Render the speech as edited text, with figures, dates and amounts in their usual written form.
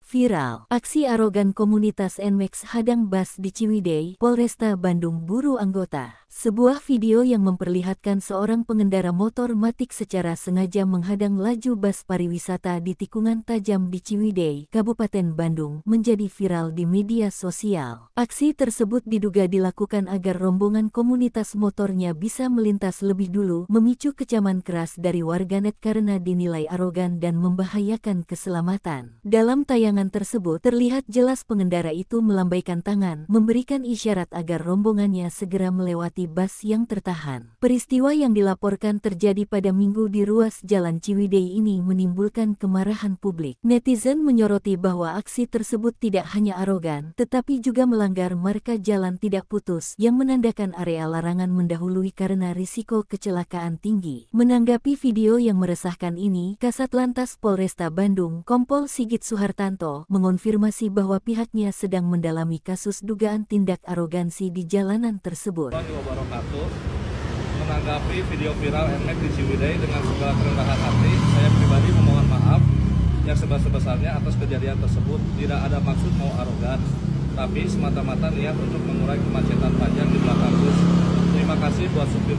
Viral, aksi arogan komunitas NMAX hadang bus di Ciwidey, Polresta Bandung buru anggota. Sebuah video yang memperlihatkan seorang pengendara motor matic secara sengaja menghadang laju bus pariwisata di tikungan tajam di Ciwidey, Kabupaten Bandung, menjadi viral di media sosial. Aksi tersebut diduga dilakukan agar rombongan komunitas motornya bisa melintas lebih dulu, memicu kecaman keras dari warganet karena dinilai arogan dan membahayakan keselamatan. Dalam tayangan tersebut, terlihat jelas pengendara itu melambaikan tangan, memberikan isyarat agar rombongannya segera melewati bus yang tertahan. Peristiwa yang dilaporkan terjadi pada Minggu di ruas Jalan Ciwidey ini menimbulkan kemarahan publik. Netizen menyoroti bahwa aksi tersebut tidak hanya arogan, tetapi juga melanggar marka jalan tidak putus yang menandakan area larangan mendahului karena risiko kecelakaan tinggi. Menanggapi video yang meresahkan ini, Kasat Lantas Polresta Bandung, Kompol Sigit Suhartanto, mengonfirmasi bahwa pihaknya sedang mendalami kasus dugaan tindak arogansi di jalanan tersebut. Menanggapi video viral NMAX di Ciwidey dengan segala kerendahan hati, saya pribadi memohon maaf yang sebesar-besarnya atas kejadian tersebut. Tidak ada maksud mau arogan, tapi semata-mata niat untuk mengurai kemacetan panjang di belakang bus. Terima kasih buat supir